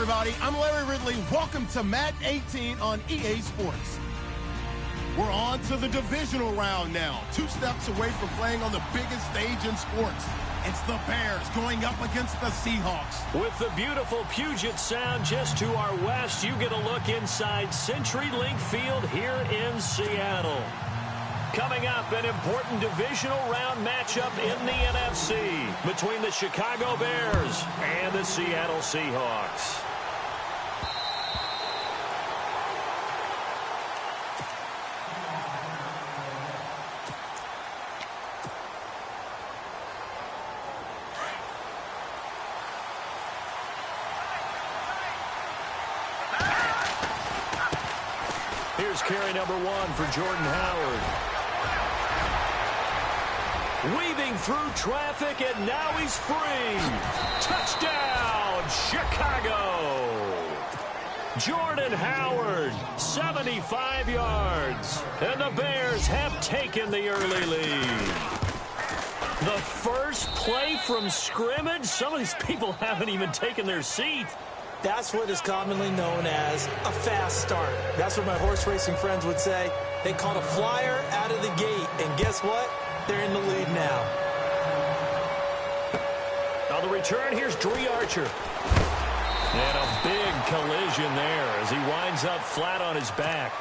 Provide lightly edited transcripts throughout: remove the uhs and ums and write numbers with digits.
everybody. I'm Larry Ridley. Welcome to Madden 18 on EA Sports. We're on to the divisional round now. 2 steps away from playing on the biggest stage in sports. It's the Bears going up against the Seahawks. With the beautiful Puget Sound just to our west, you get a look inside CenturyLink Field here in Seattle. Coming up, an important divisional round matchup in the NFC between the Chicago Bears and the Seattle Seahawks. Here's carry number 1 for Jordan Howard. Weaving through traffic, and now he's free. Touchdown, Chicago. Jordan Howard, 75 yards. And the Bears have taken the early lead. The first play from scrimmage. Some of these people haven't even taken their seat. That's what is commonly known as a fast start. That's what my horse racing friends would say. They caught a flyer out of the gate, and guess what? They're in the lead now. On the return, here's Dree Archer. And a big collision there as he winds up flat on his back.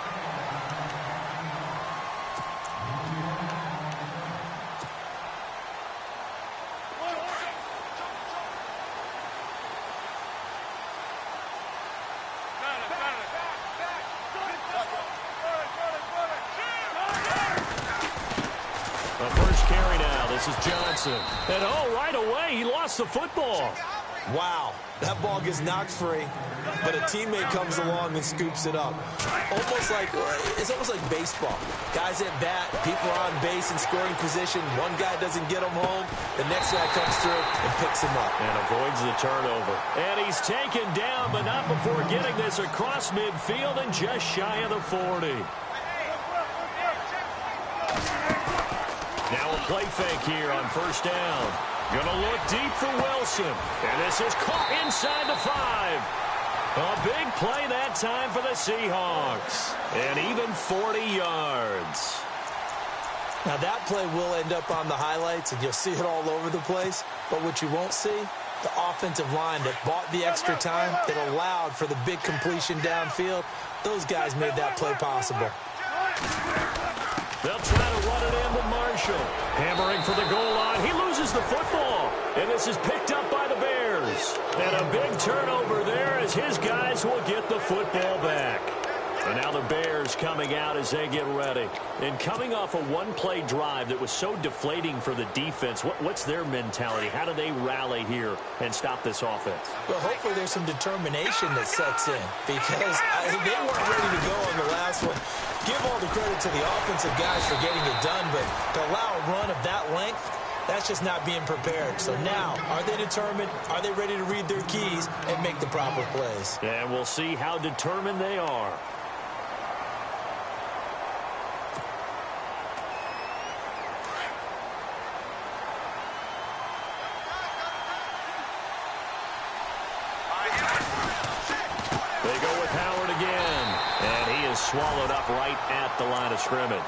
This is Johnson. And right away, he lost the football. Wow, that ball gets knocked free, but a teammate comes along and scoops it up. It's almost like baseball. Guys at bat, people are on base in scoring position. One guy doesn't get him home. The next guy comes through and picks him up. And avoids the turnover. And he's taken down, but not before getting this across midfield and just shy of the 40. Now a play fake here on first down. Gonna look deep for Wilson. And this is caught inside the 5. A big play that time for the Seahawks. And even 40 yards. Now that play will end up on the highlights, and you'll see it all over the place. But what you won't see, the offensive line that bought the extra time, that allowed for the big completion downfield, those guys made that play possible. They'll try to run it into Marshall. Hammering for the goal line. He loses the football. And this is picked up by the Bears. And a big turnover there as his guys will get the football back. And now the Bears coming out as they get ready. And coming off a one-play drive that was so deflating for the defense, what's their mentality? How do they rally here and stop this offense? Well, hopefully there's some determination that sets in, because they weren't ready to go on the last one. Give all the credit to the offensive guys for getting it done, but to allow a run of that length, that's just not being prepared. So now, are they determined? Are they ready to read their keys and make the proper plays? And we'll see how determined they are. They go with Howard again, and he is swallowed up right at the line of scrimmage.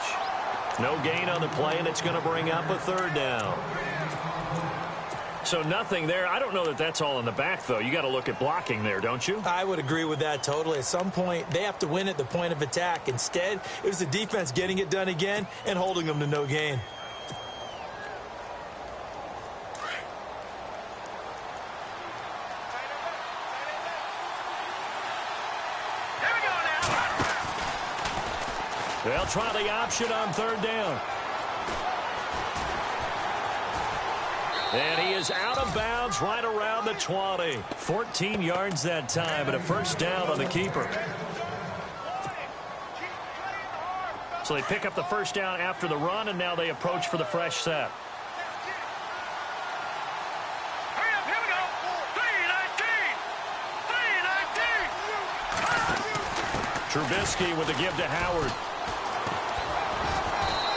No gain on the play, and it's going to bring up a third down. So nothing there. I don't know that that's all in the back, though. You got to look at blocking there, don't you? I would agree with that totally. At some point, they have to win at the point of attack. Instead, it was the defense getting it done again and holding them to no gain. They'll try the option on third down. And he is out of bounds right around the 20. 14 yards that time, and a first down on the keeper. So they pick up the first down after the run, and now they approach for the fresh set. Trubisky with the give to Howard.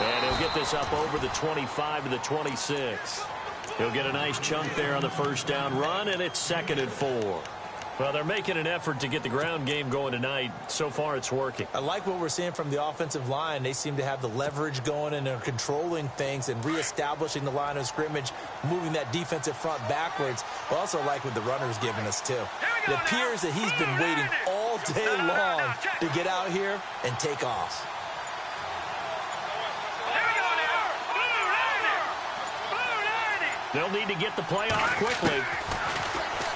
And he'll get this up over the 25 to the 26. He'll get a nice chunk there on the first down run, and it's 2nd and 4. Well, they're making an effort to get the ground game going tonight. So far, it's working. I like what we're seeing from the offensive line. They seem to have the leverage going and are controlling things and reestablishing the line of scrimmage, moving that defensive front backwards. I also like what the runner's giving us, too. It appears that he's been waiting all day long to get out here and take off. They'll need to get the play off quickly.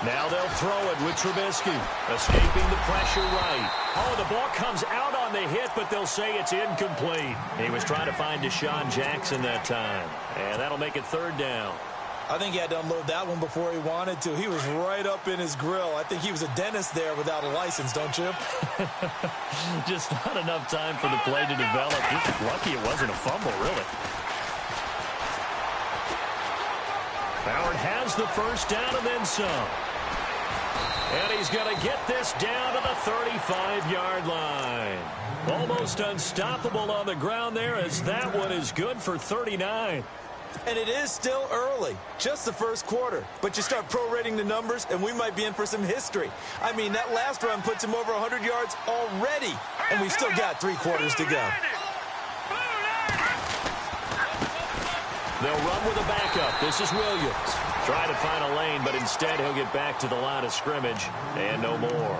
Now they'll throw it with Trubisky, escaping the pressure right. Oh, the ball comes out on the hit, but they'll say it's incomplete. He was trying to find Deshaun Jackson that time, and that'll make it third down. I think he had to unload that one before he wanted to. He was right up in his grill. I think he was a dentist there without a license, don't you? Just not enough time for the play to develop. Just lucky it wasn't a fumble, really. Howard has the first down and then some. And he's going to get this down to the 35-yard line. Almost unstoppable on the ground there, as that one is good for 39. And it is still early, just the first quarter. But you start prorating the numbers, and we might be in for some history. I mean, that last run puts him over 100 yards already, and we've still got 3 quarters to go. They'll run with a backup. This is Williams. Trying to find a lane, but instead he'll get back to the line of scrimmage, and no more.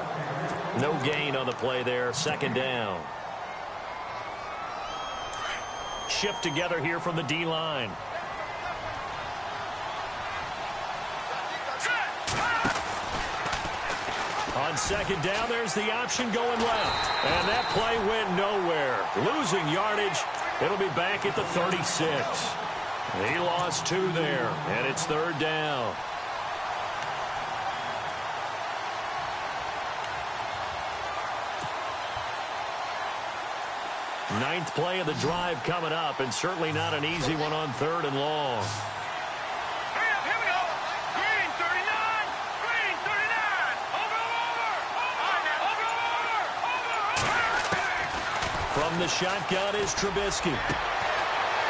No gain on the play there. Second down. Shift together here from the D-line. On second down, there's the option going left. And that play went nowhere. Losing yardage. It'll be back at the 36. He lost 2 there, and it's third down. Ninth play of the drive coming up, and certainly not an easy one on third and long. Here we go. Green 39. Green 39. Over. From the shotgun is Trubisky.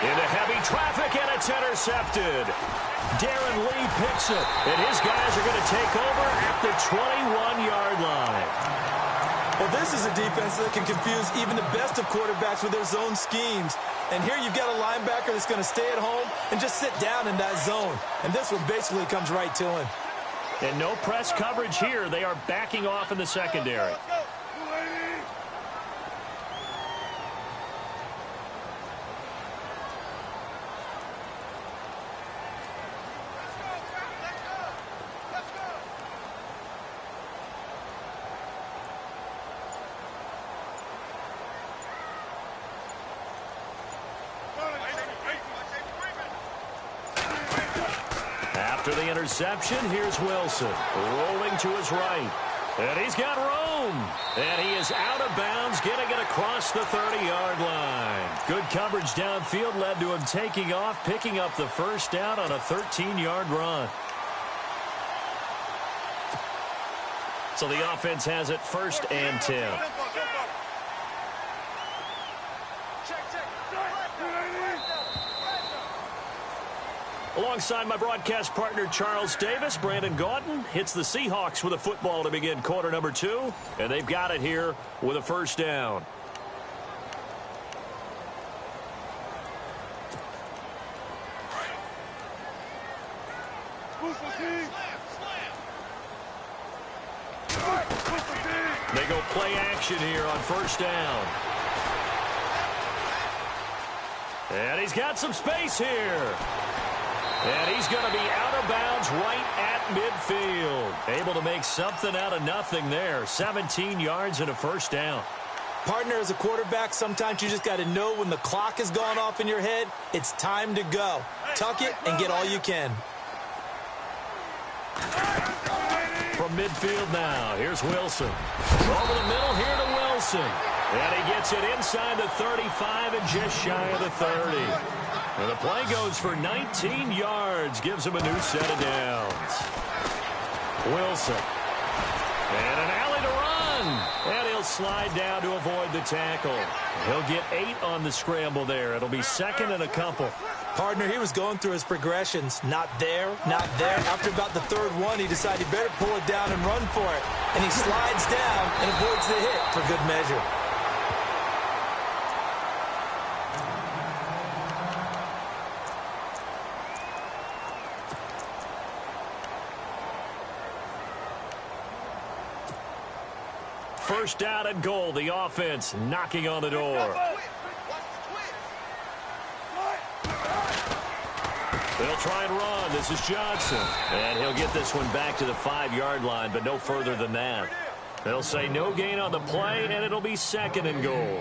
Into heavy traffic, and it's intercepted. Darren Lee picks it, and his guys are going to take over at the 21-yard line. Well, this is a defense that can confuse even the best of quarterbacks with their zone schemes. And here you've got a linebacker that's going to stay at home and just sit down in that zone. And this one basically comes right to him. And no press coverage here. They are backing off in the secondary. After the interception, here's Wilson, rolling to his right. And he's got room. And he is out of bounds, getting it across the 30-yard line. Good coverage downfield led to him taking off, picking up the first down on a 13-yard run. So the offense has it first and 10. Alongside my broadcast partner, Charles Davis, Brandon Gaudin hits the Seahawks with a football to begin quarter number 2. And they've got it here with a first down. They go play action here on first down. And he's got some space here. And he's going to be out of bounds right at midfield. Able to make something out of nothing there. 17 yards and a first down. Partner, as a quarterback, sometimes you just got to know when the clock has gone off in your head, it's time to go. Tuck it and get all you can. From midfield now, here's Wilson. Over the middle here to Wilson. And he gets it inside the 35 and just shy of the 30. And the play goes for 19 yards, gives him a new set of downs. Wilson. And an alley to run. And he'll will slide down to avoid the tackle. He'll get 8 on the scramble there. It'll be second and a couple. Partner, he was going through his progressions. Not there, not there. After about the third one, he decided he better pull it down and run for it. And he slides down and avoids the hit for good measure. First down and goal. The offense knocking on the door. They'll try and run. This is Johnson. And he'll get this one back to the 5-yard line, but no further than that. They'll say no gain on the play, and it'll be second and goal.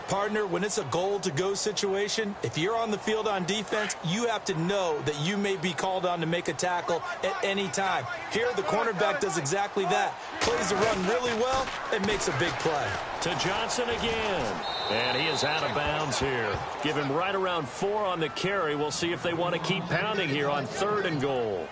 Partner, when it's a goal-to-go situation, if you're on the field on defense, you have to know that you may be called on to make a tackle at any time. Here, the cornerback does exactly that. Plays the run really well and makes a big play. To Johnson again. And he is out of bounds here. Give him right around 4 on the carry. We'll see if they want to keep pounding here on 3rd and goal.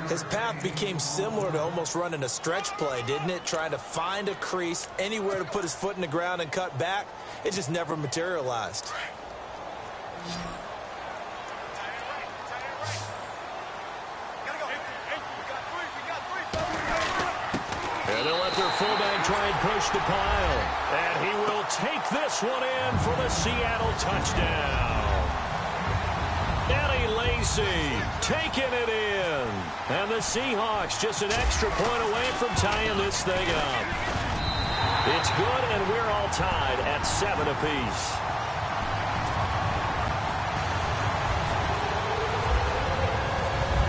His path became similar to almost running a stretch play, didn't it? Trying to find a crease, anywhere to put his foot in the ground and cut back. It just never materialized. And they'll let their fullback try and push the pile. And he will take this one in for the Seattle touchdown. Eddie Lacy taking it in. And the Seahawks just an extra point away from tying this thing up. It's good, and we're all tied at 7 apiece.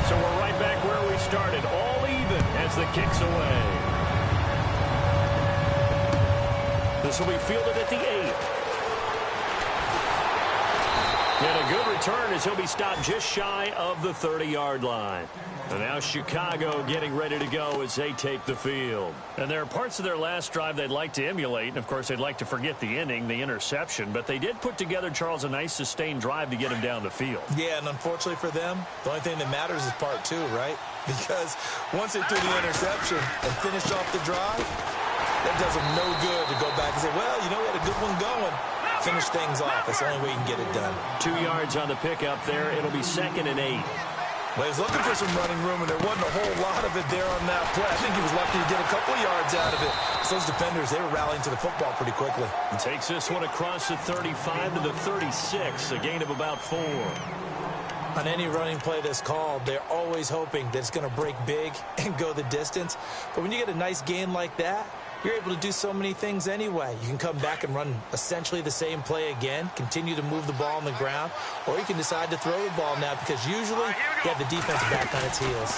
So we're right back where we started, all even as the kick's away. This will be fielded at the 8. And a good return as he'll be stopped just shy of the 30-yard line. And now Chicago getting ready to go as they take the field. And there are parts of their last drive they'd like to emulate. And, of course, they'd like to forget the inning, the interception. But they did put together, Charles, a nice sustained drive to get him down the field. Yeah, and unfortunately for them, the only thing that matters is part 2, right? Because once they threw the interception and finished off the drive, that does them no good to go back and say, well, you know, we had a good one going. Finish things off. That's the only way you can get it done. 2 yards on the pickup there. It'll be 2nd and 8. Well, he was looking for some running room, and there wasn't a whole lot of it there on that play. I think he was lucky to get a couple yards out of it. So those defenders, they were rallying to the football pretty quickly. He takes this one across the 35 to the 36, a gain of about 4. On any running play that's called, they're always hoping that it's going to break big and go the distance. But when you get a nice gain like that, you're able to do so many things anyway. You can come back and run essentially the same play again, continue to move the ball on the ground, or you can decide to throw the ball now because usually you have the defense back on its heels.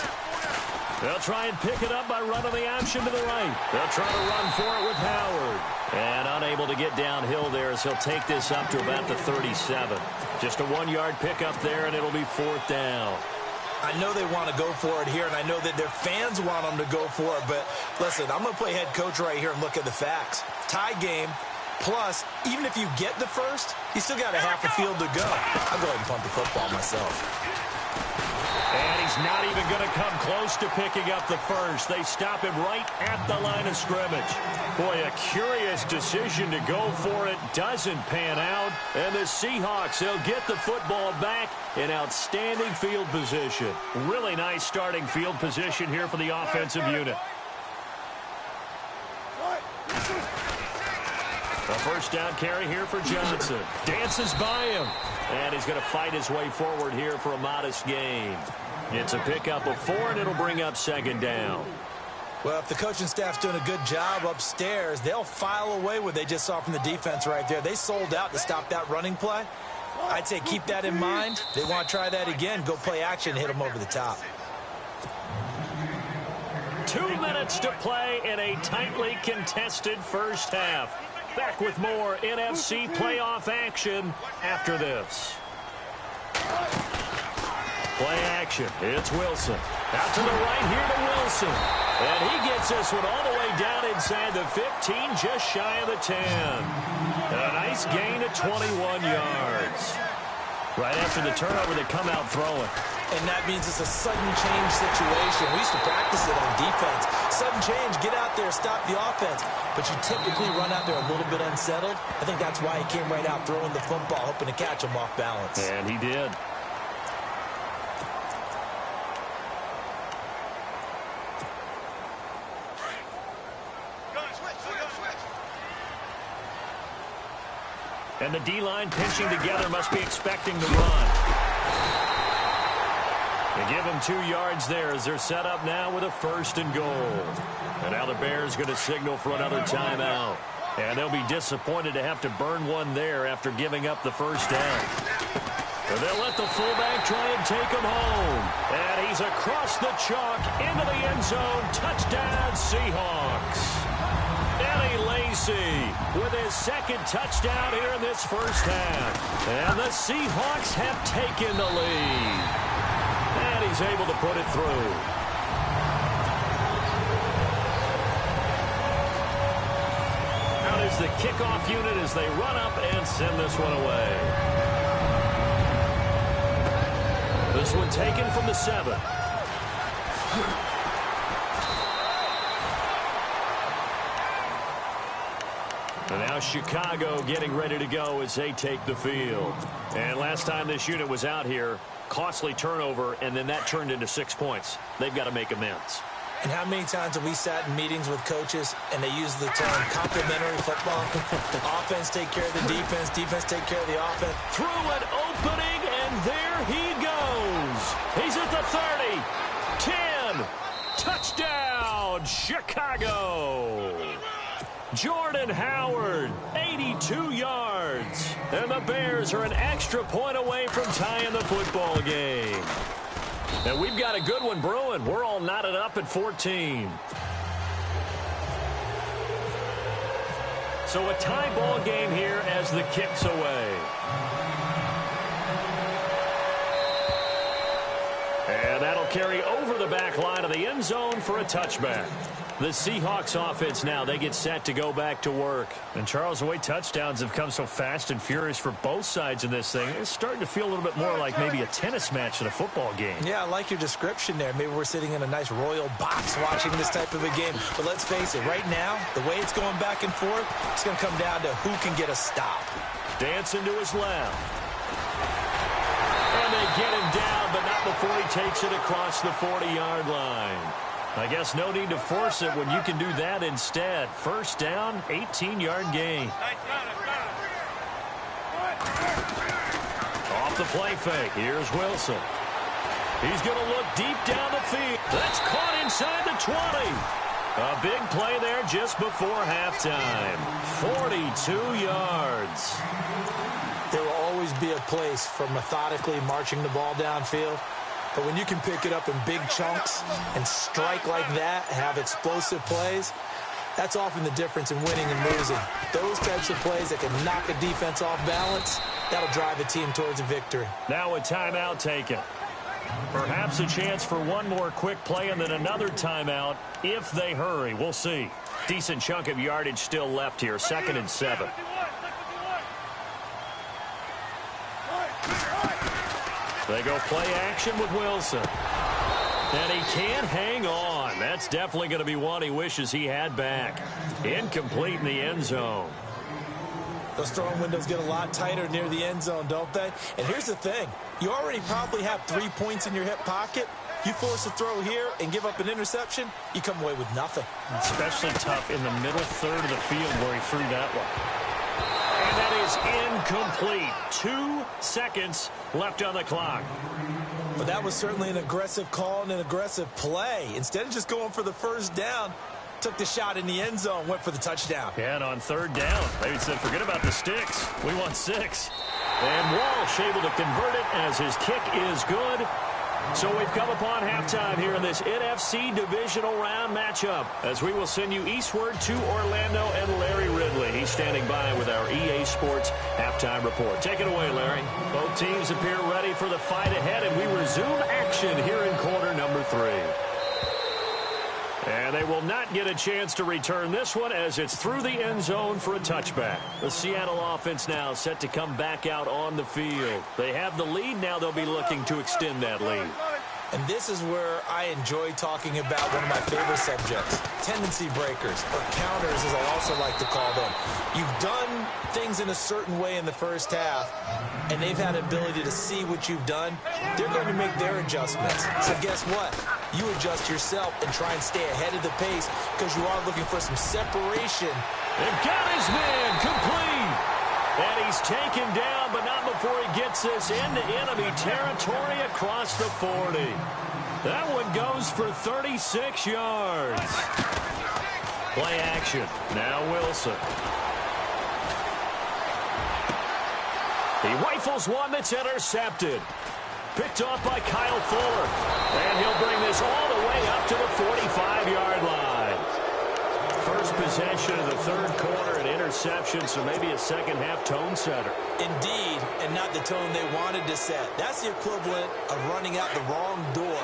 They'll try and pick it up by running the option to the right. They'll try to run for it with Howard. And unable to get downhill there as he'll take this up to about the 37. Just a 1-yard pickup there, and it'll be 4th down. I know they want to go for it here, and I know that their fans want them to go for it, but listen, I'm going to play head coach right here and look at the facts. Tie game, plus, even if you get the first, you still got a half a field to go. I'll go ahead and punt the football myself. And he's not even going to come close to picking up the first. They stop him right at the line of scrimmage. Boy, a curious decision to go for it. Doesn't pan out. And the Seahawks, they'll get the football back in outstanding field position. Really nice starting field position here for the offensive unit. A first down carry here for Johnson. Dances by him. And he's going to fight his way forward here for a modest gain. It's a pickup of 4, and it'll bring up 2nd down. Well, if the coaching staff's doing a good job upstairs, they'll file away what they just saw from the defense right there. They sold out to stop that running play. I'd say keep that in mind. They want to try that again. Go play action, hit them over the top. 2 minutes to play in a tightly contested first half. Back with more NFC playoff action after this. Play action. It's Wilson. Out to the right here to Wilson. And he gets this one all the way down inside the 15, just shy of the 10. And a nice gain of 21 yards. Right after the turnover, they come out throwing. And that means it's a sudden change situation. We used to practice it on defense. Sudden change, get out there, stop the offense. But you typically run out there a little bit unsettled. I think that's why he came right out throwing the football, hoping to catch him off balance. And he did. And the D-line pinching together must be expecting the run. They give them 2 yards there as they're set up now with a 1st and goal. And now the Bears going to signal for another timeout. And they'll be disappointed to have to burn one there after giving up the 1st down. And they'll let the fullback try and take him home. And he's across the chalk into the end zone. Touchdown, Seahawks. Eddie Lacy with his 2nd touchdown here in this 1st half. And the Seahawks have taken the lead. And he's able to put it through. Out is the kickoff unit as they run up and send this one away. This one taken from the 7. And now Chicago getting ready to go as they take the field. And last time this unit was out here, costly turnover, and then that turned into 6 points. They've got to make amends. And how many times have we sat in meetings with coaches and they use the term complementary football? Offense take care of the defense, defense take care of the offense. Through an opening, and there he goes. He's at the 30, 10, touchdown, Chicago. Jordan Howard, 82 yards. And the Bears are an extra point away from tying the football game. And we've got a good one brewing. We're all knotted up at 14. So a tie ball game here as the kick's away. And that'll carry over the back line of the end zone for a touchback. The Seahawks offense now, they get set to go back to work. And Charles, the way touchdowns have come so fast and furious for both sides in this thing, it's starting to feel a little bit more like maybe a tennis match than a football game. Yeah, I like your description there. Maybe we're sitting in a nice royal box watching this type of a game. But let's face it, right now, the way it's going back and forth, it's going to come down to who can get a stop. Dancing to his left. And they get him down, but not before he takes it across the 40-yard line. I guess no need to force it when you can do that instead. 1st down, 18-yard gain. Off the play fake. Here's Wilson. He's going to look deep down the field. That's caught inside the 20. A big play there just before halftime. 42 yards. There will always be a place for methodically marching the ball downfield. But when you can pick it up in big chunks and strike like that, have explosive plays, that's often the difference in winning and losing. Those types of plays that can knock a defense off balance, that'll drive a team towards a victory. Now a timeout taken. Perhaps a chance for one more quick play and then another timeout if they hurry. We'll see. Decent chunk of yardage still left here. 2nd and 7. They go play action with Wilson. And he can't hang on. That's definitely going to be one he wishes he had back. Incomplete in the end zone. Those throwing windows get a lot tighter near the end zone, don't they? And here's the thing. You already probably have 3 points in your hip pocket. You force a throw here and give up an interception, you come away with nothing. Especially tough in the middle third of the field where he threw that one. And that is incomplete. 2 seconds left on the clock. But that was certainly an aggressive call and an aggressive play. Instead of just going for the 1st down, took the shot in the end zone, went for the touchdown. Yeah, and on 3rd down, they said, forget about the sticks. We want 6. And Walsh able to convert it as his kick is good. So we've come upon halftime here in this NFC divisional round matchup as we will send you eastward to Orlando and Larry Ridley. He's standing by with our EA Sports halftime report. Take it away, Larry. Both teams appear ready for the fight ahead, and we resume action here in quarter number 3. And they will not get a chance to return this one as it's through the end zone for a touchback. The Seattle offense now set to come back out on the field. They have the lead. Now they'll be looking to extend that lead. And this is where I enjoy talking about one of my favorite subjects, tendency breakers, or counters as I also like to call them. You've done things in a certain way in the first half, and they've had an ability to see what you've done. They're going to make their adjustments. So guess what? You adjust yourself and try and stay ahead of the pace because you are looking for some separation. They've got his man complete. And he's taken down, but not before he gets this into enemy territory across the 40. That one goes for 36 yards. Play action. Now Wilson. He rifles one that's intercepted. Picked off by Kyle Fuller. And he'll bring this all the way up to the 45-yard line. First possession of the third quarter, an interception, so maybe a second-half tone setter. Indeed, and not the tone they wanted to set. That's the equivalent of running out the wrong door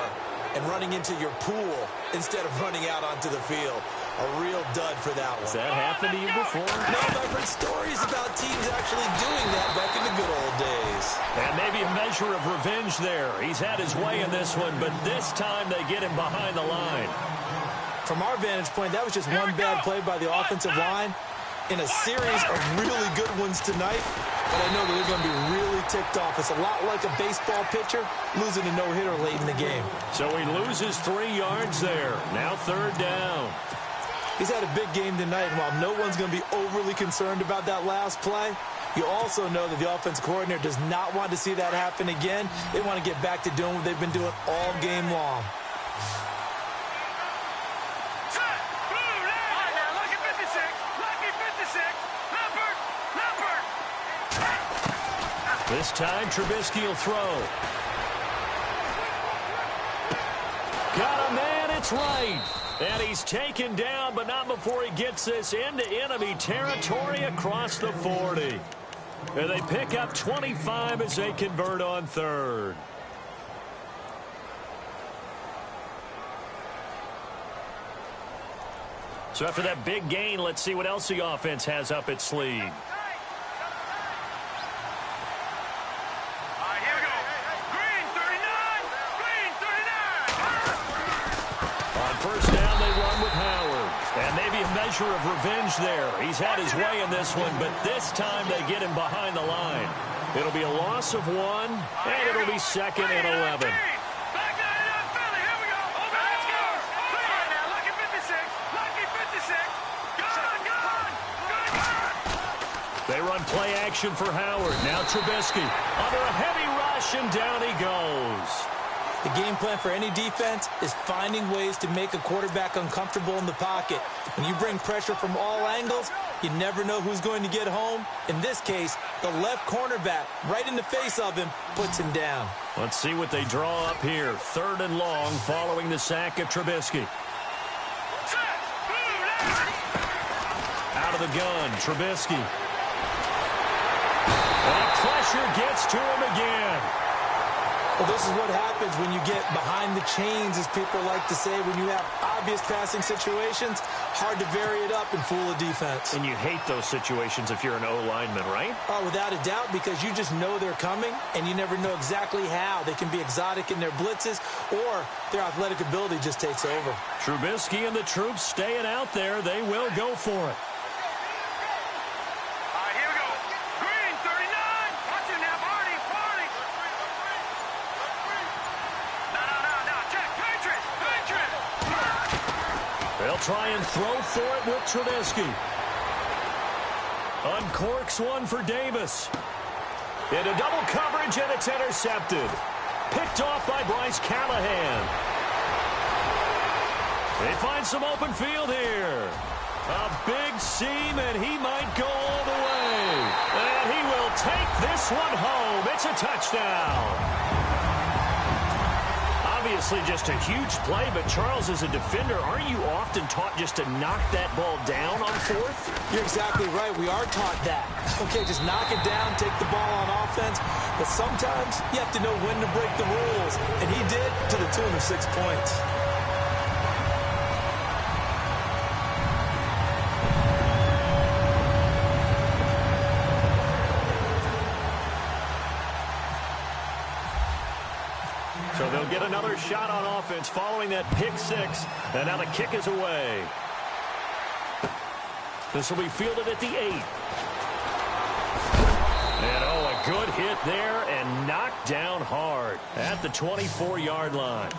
and running into your pool instead of running out onto the field. A real dud for that one. Has that happened to you before? No, but I've heard stories about teams actually doing that back in the good old days. And maybe a measure of revenge there. He's had his way in this one, but this time they get him behind the line. From our vantage point, that was just one bad play by the offensive line in a series of really good ones tonight. But I know that they're going to be really ticked off. It's a lot like a baseball pitcher losing a no-hitter late in the game. So he loses 3 yards there. Now third down. He's had a big game tonight, and while no one's going to be overly concerned about that last play, you also know that the offense coordinator does not want to see that happen again. They want to get back to doing what they've been doing all game long. This time, Trubisky will throw. Got a man, it's right. And he's taken down, but not before he gets this into enemy territory across the 40. And they pick up 25 as they convert on third. So after that big gain, let's see what else the offense has up its sleeve. First down, they run with Howard. And maybe a measure of revenge there. He's had his way in this one, but this time they get him behind the line. It'll be a loss of 1, and it'll be second and 11. They run play action for Howard. Now Trubisky under a heavy rush, and down he goes. The game plan for any defense is finding ways to make a quarterback uncomfortable in the pocket. When you bring pressure from all angles, you never know who's going to get home. In this case, the left cornerback, right in the face of him, puts him down. Let's see what they draw up here. Third and long following the sack of Trubisky. Out of the gun, Trubisky. And pressure gets to him again. Well, this is what happens when you get behind the chains, as people like to say, when you have obvious passing situations. Hard to vary it up and fool a defense. And you hate those situations if you're an O-lineman, right? Oh, without a doubt, because you just know they're coming, and you never know exactly how. They can be exotic in their blitzes, or their athletic ability just takes over. Trubisky and the troops staying out there. They will go for it. They'll try and throw for it with Trubisky. Uncorks one for Davis. Into double coverage, and it's intercepted. Picked off by Bryce Callahan. They find some open field here. A big seam, and he might go all the way. And he will take this one home. It's a touchdown. Obviously just a huge play, but Charles, as a defender, aren't you often taught just to knock that ball down on fourth? You're exactly right. We are taught that. Okay, just knock it down, take the ball on offense. But sometimes you have to know when to break the rules. And he did, to the tune of 6 points. So they'll They'll get another shot on offense following that pick six. And now the kick is away. This will be fielded at the 8. And, oh, a good hit there and knocked down hard at the 24-yard line.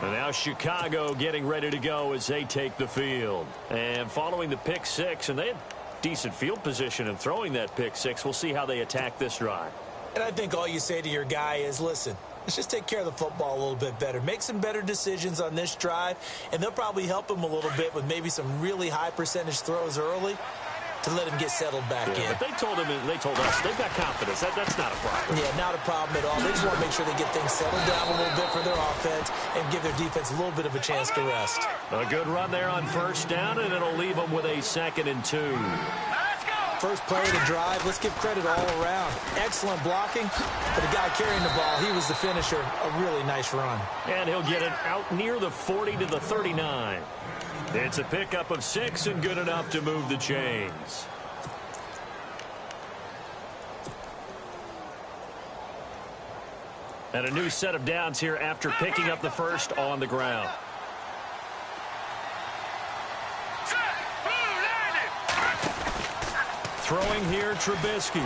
And now Chicago getting ready to go as they take the field. And following the pick six, and they had decent field position in throwing that pick six. We'll see how they attack this drive. And I think all you say to your guy is, listen, let's just take care of the football a little bit better. Make some better decisions on this drive, and they'll probably help him a little bit with maybe some really high percentage throws early to let him get settled back in. But they told him, and they told us, they've got confidence. That's not a problem. Yeah, not a problem at all. They just want to make sure they get things settled down a little bit for their offense and give their defense a little bit of a chance to rest. A good run there on first down, and it'll leave them with a 2nd and 2. First play of the drive, let's give credit all around. Excellent blocking, but the guy carrying the ball, he was the finisher. A really nice run. And he'll get it out near the 40 to the 39. It's a pickup of 6 and good enough to move the chains. And a new set of downs here after picking up the first on the ground. Throwing here, Trubisky.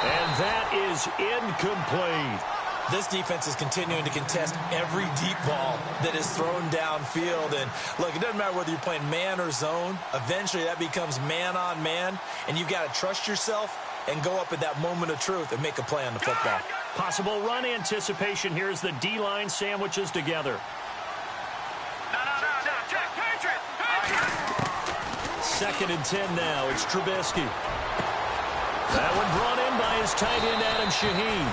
And that is incomplete. This defense is continuing to contest every deep ball that is thrown downfield. And, look, it doesn't matter whether you're playing man or zone. Eventually, that becomes man on man. And you've got to trust yourself and go up at that moment of truth and make a play on the football. Possible run anticipation here as the D-line sandwiches together. Second and 10 now. It's Trubisky. That one brought in by his tight end, Adam Shaheen.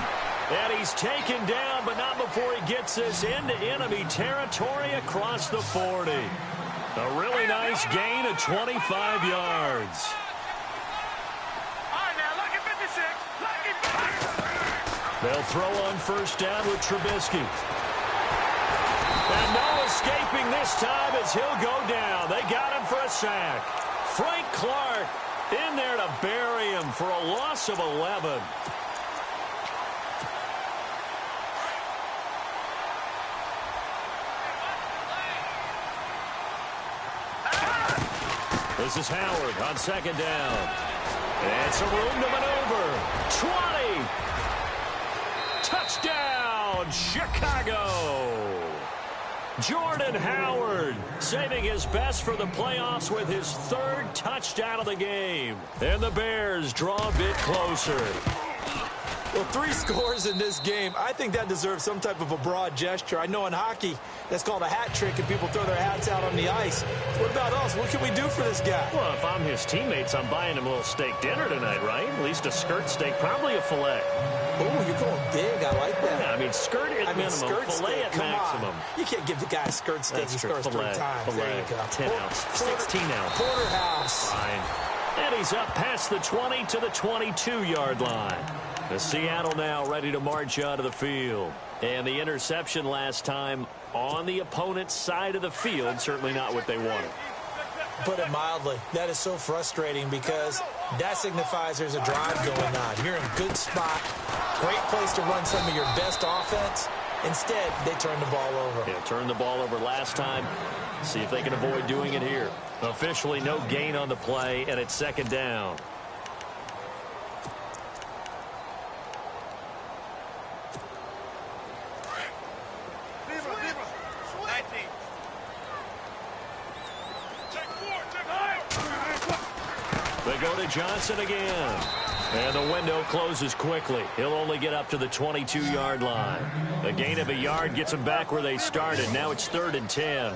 And he's taken down, but not before he gets this into enemy territory across the 40. A really nice gain of 25 yards. They'll throw on first down with Trubisky. And no escaping this time as he'll go down. They got him for a sack. Frank Clark in there to bury him for a loss of 11. This is Howard on second down. It's a room to maneuver. 20. Touchdown, Chicago. Jordan Howard saving his best for the playoffs with his 3rd touchdown of the game. And the Bears draw a bit closer. Well, 3 scores in this game. I think that deserves some type of a broad gesture. I know in hockey, that's called a hat trick, and people throw their hats out on the ice. What about us? What can we do for this guy? Well, if I'm his teammates, I'm buying him a little steak dinner tonight, right? At least a skirt steak, probably a filet. Oh, you're going big. I like that. Yeah, I mean, skirt at minimum, skirt filet steak, at maximum. You can't give the guy a skirt steak. That's He true. scores 3 times. Filet, there you go. 10 ounce, 16 ounce. Porterhouse. Fine. And he's up past the 20 to the 22-yard line. The Seattle now ready to march out of the field. And the interception last time on the opponent's side of the field, certainly not what they wanted. Put it mildly, that is so frustrating because that signifies there's a drive going on. You're in a good spot, great place to run some of your best offense. Instead, they turn the ball over. Yeah, turned the ball over last time. See if they can avoid doing it here. Officially no gain on the play, and it's second down. They go to Johnson again. And the window closes quickly. He'll only get up to the 22-yard line. A gain of a yard gets them back where they started. Now it's 3rd and 10.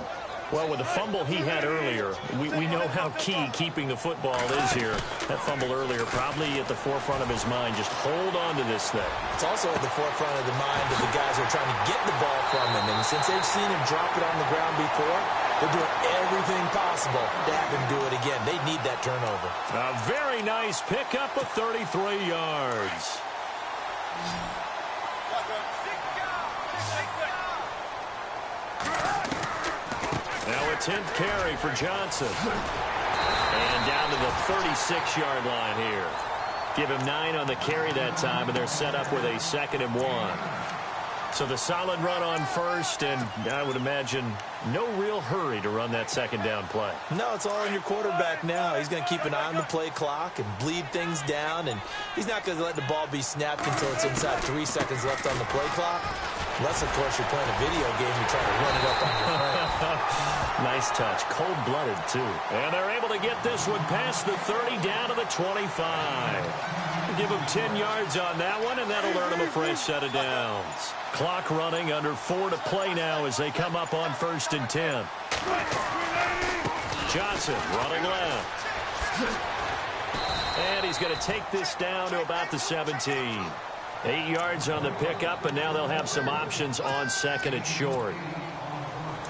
Well, with the fumble he had earlier, we know how key keeping the football is here. That fumble earlier probably at the forefront of his mind. Just hold on to this thing. It's also at the forefront of the mind of the guys who are trying to get the ball from him. And since they've seen him drop it on the ground before, they're doing everything possible to have him do it again. They need that turnover. A very nice pickup of 33 yards. Now a 10th carry for Johnson. And down to the 36-yard line here. Give him 9 on the carry that time, and they're set up with a 2nd and 1. So the solid run on first, and I would imagine no real hurry to run that second down play. No, it's all on your quarterback now. He's going to keep an eye on the play clock and bleed things down, and he's not going to let the ball be snapped until it's inside 3 seconds left on the play clock. Unless, of course, you're playing a video game, you try to run it up on your friend. Nice touch. Cold-blooded, too. And they're able to get this one past the 30 down to the 25. Give them 10 yards on that one, and that'll earn them a fresh set of downs. Clock running, under 4 to play now as they come up on 1st and 10. Johnson running left. And he's going to take this down to about the 17. 8 yards on the pickup, and now they'll have some options on 2nd and short.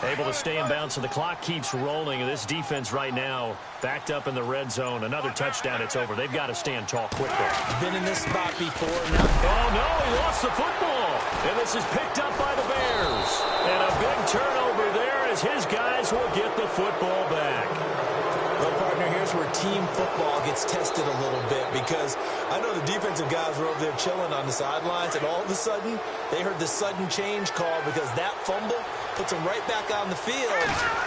Able to stay in bounds, so the clock keeps rolling. And this defense right now backed up in the red zone. Another touchdown, it's over. They've got to stand tall quickly. Been in this spot before. Now. Oh, no, he lost the football. And this is picked up by the Bears. And a big turnover there as his guys will get the football back. Well, partner, here's where team football gets tested a little bit, because I know the defensive guys were over there chilling on the sidelines, and all of a sudden, they heard the sudden change call because that fumble puts them right back on the field,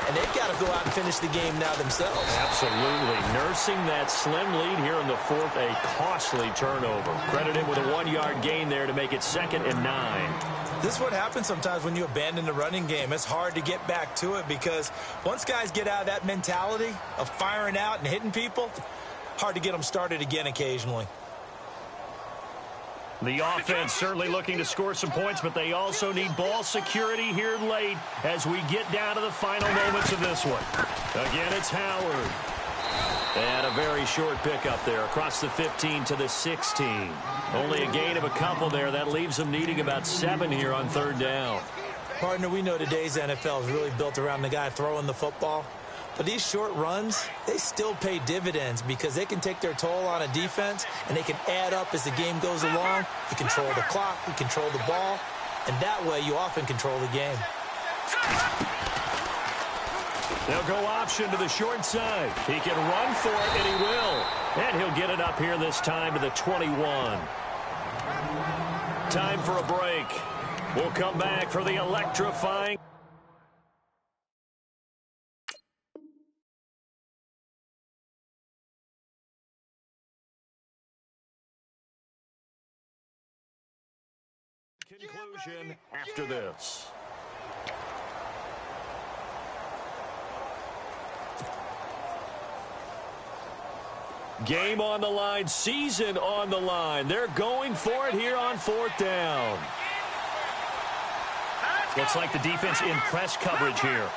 and they've got to go out and finish the game now themselves. Absolutely. Nursing that slim lead here in the 4th, a costly turnover. Credit him with a 1-yard gain there to make it 2nd and 9. This is what happens sometimes when you abandon the running game. It's hard to get back to it because once guys get out of that mentality of firing out and hitting people, hard to get them started again occasionally. The offense certainly looking to score some points, but they also need ball security here late as we get down to the final moments of this one. Again, it's Howard. And a very short pickup there across the 15 to the 16. Only a gain of a couple there. That leaves them needing about 7 here on 3rd down. Partner, we know today's NFL is really built around the guy throwing the football. But these short runs, they still pay dividends because they can take their toll on a defense, and they can add up as the game goes along. You control the clock, you control the ball, and that way you often control the game. They'll go option to the short side. He can run for it, and he will. And he'll get it up here this time to the 21. Time for a break. We'll come back for the electrifying. Conclusion after this. Game on the line, season on the line. They're going for it here on 4th down. Looks like the defense in press coverage here.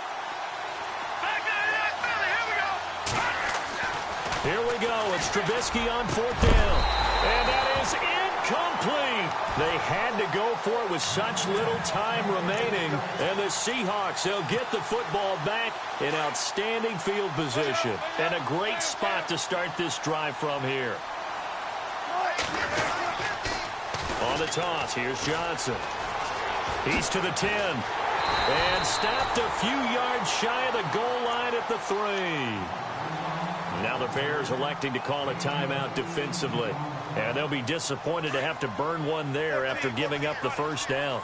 Here we go. It's Trubisky on 4th down. And that is incomplete. They had to go for it with such little time remaining. And the Seahawks, they'll get the football back in outstanding field position. And a great spot to start this drive from here. On the toss, here's Johnson. He's to the 10. And stopped a few yards shy of the goal line at the 3. Now the Bears electing to call a timeout defensively. And they'll be disappointed to have to burn one there after giving up the 1st down.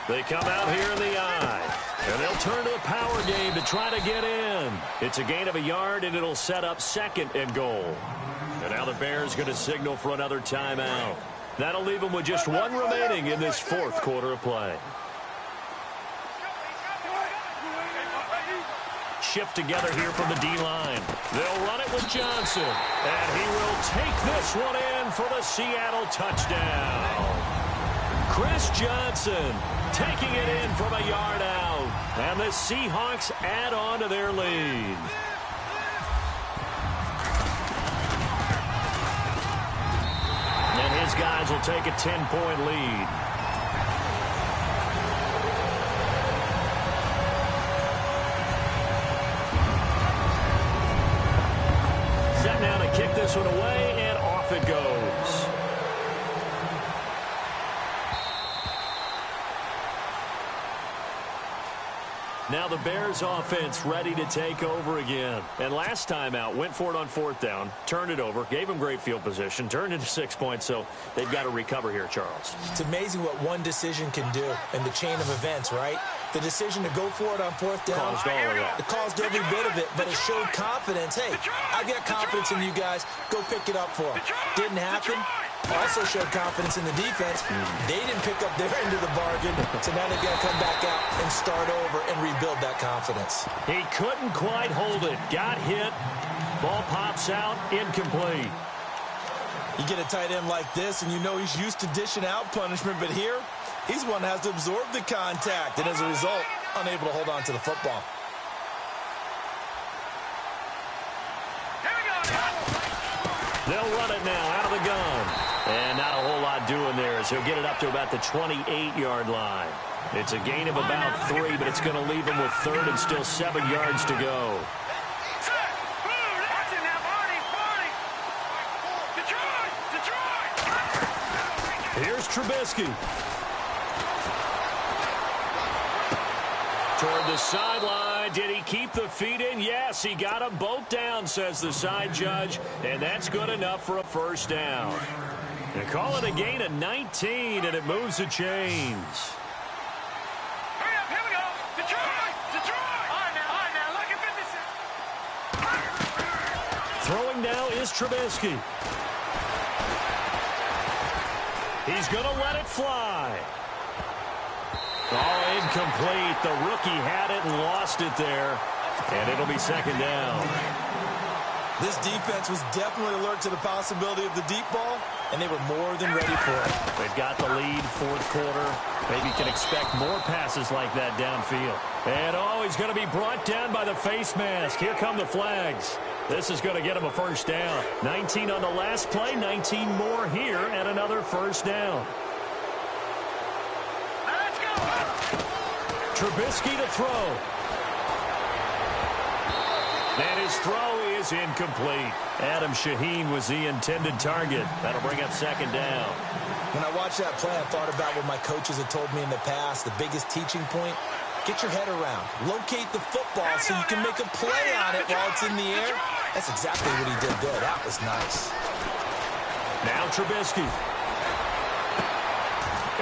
They come out here in the eye. And they'll turn to the power game to try to get in. It's a gain of a yard, and it'll set up 2nd and goal. And now the Bears going to signal for another timeout. That'll leave them with just 1 remaining in this 4th quarter of play. Shift together here from the D-line. They'll run it with Johnson. And he will take this one in for the Seattle touchdown. Chris Johnson taking it in from a yard out. And the Seahawks add on to their lead. And his guys will take a 10-point lead. Now to kick this one away, and off it goes. Now the Bears offense ready to take over again. And last time out, went for it on 4th down, turned it over, gave them great field position, turned into 6 points, so they've got to recover here, Charles. It's amazing what one decision can do in the chain of events, right? The decision to go for it on 4th down, Caused all of that. it caused every bit of it, but it showed confidence. Hey, I've got confidence in you guys. Go pick it up for them. Didn't happen. Also showed confidence in the defense. They didn't pick up their end of the bargain, so now they've got to come back out and start over and rebuild that confidence. He couldn't quite hold it. Got hit. Ball pops out. Incomplete. You get a tight end like this, and you know he's used to dishing out punishment, but here, he's one that has to absorb the contact, and as a result, unable to hold on to the football. They'll run it now out of the gun. And not a whole lot doing there as he'll get it up to about the 28-yard line. It's a gain of about 3, but it's going to leave him with 3rd and still 7 yards to go. Here's Trubisky. Toward the sideline. Did he keep the feet in? Yes, he got them both down, says the side judge. And that's good enough for a 1st down. They call it a gain of 19, and it moves the chains. Hurry up, here we go. Detroit! Detroit! All right now, look at 56. Throwing now is Trubisky. He's going to let it fly. Oh, incomplete. The rookie had it and lost it there. And it'll be 2nd down. This defense was definitely alert to the possibility of the deep ball, and they were more than ready for it. They've got the lead, 4th quarter. Maybe can expect more passes like that downfield. And, oh, he's going to be brought down by the face mask. Here come the flags. This is going to get him a 1st down. 19 on the last play, 19 more here, and another 1st down. Let's go. Trubisky to throw. And his throw is incomplete. Adam Shaheen was the intended target. That'll bring up 2nd down. When I watched that play, I thought about what my coaches had told me in the past. The biggest teaching point, get your head around. Locate the football so you can make a play on it while it's in the air. That's exactly what he did there. That was nice. Now Trubisky.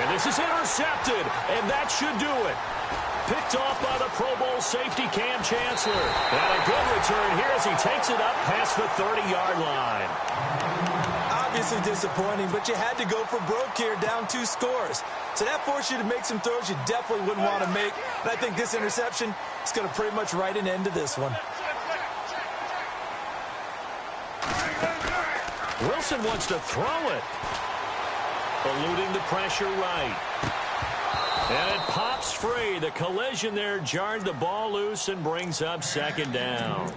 And this is intercepted, and that should do it. Picked off by the Pro Bowl safety Cam Chancellor. And a good return here as he takes it up past the 30-yard line. Obviously disappointing, but you had to go for broke here, down 2 scores. So that forced you to make some throws you definitely wouldn't want to make. And I think this interception is going to pretty much write an end to this one. Wilson wants to throw it. Eluding the pressure right. And it pops free. The collision there jarred the ball loose and brings up 2nd down.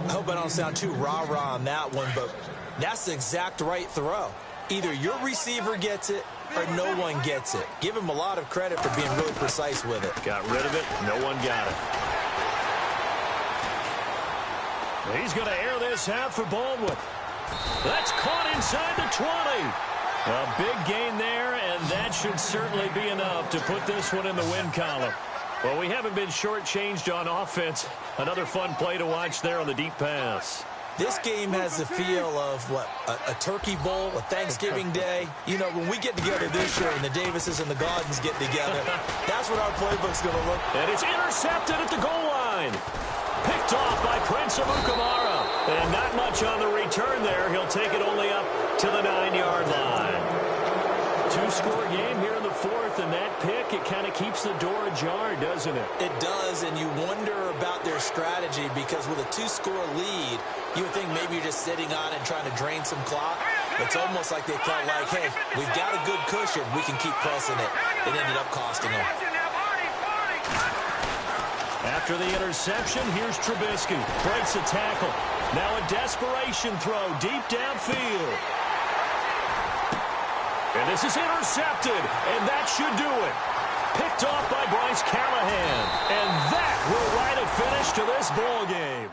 I hope I don't sound too rah-rah on that one, but that's the exact right throw. Either your receiver gets it or no one gets it. Give him a lot of credit for being really precise with it. Got rid of it. No one got it. He's going to air this out for Baldwin. That's caught inside the 20. A big gain there, and that should certainly be enough to put this one in the win column. Well, we haven't been shortchanged on offense. Another fun play to watch there on the deep pass. This game has the feel of, what, a turkey bowl, a Thanksgiving day. You know, when we get together this year and the Davises and the Gaudens get together, that's what our playbook's going to look like. And it's intercepted at the goal line. Picked off by Prince Amukamara. And not much on the return there. He'll take it only up to the 9-yard line. 2-score game here in the 4th, and that pick, it kind of keeps the door ajar, doesn't it? It does, and you wonder about their strategy because with a 2-score lead, you would think maybe you're just sitting on it trying to drain some clock. It's almost like they felt like, hey, we've got a good cushion. We can keep pressing it. It ended up costing them. After the interception, here's Trubisky. Breaks a tackle. Now a desperation throw deep downfield. And this is intercepted, and that should do it. Picked off by Bryce Callahan. And that will write a finish to this ball game.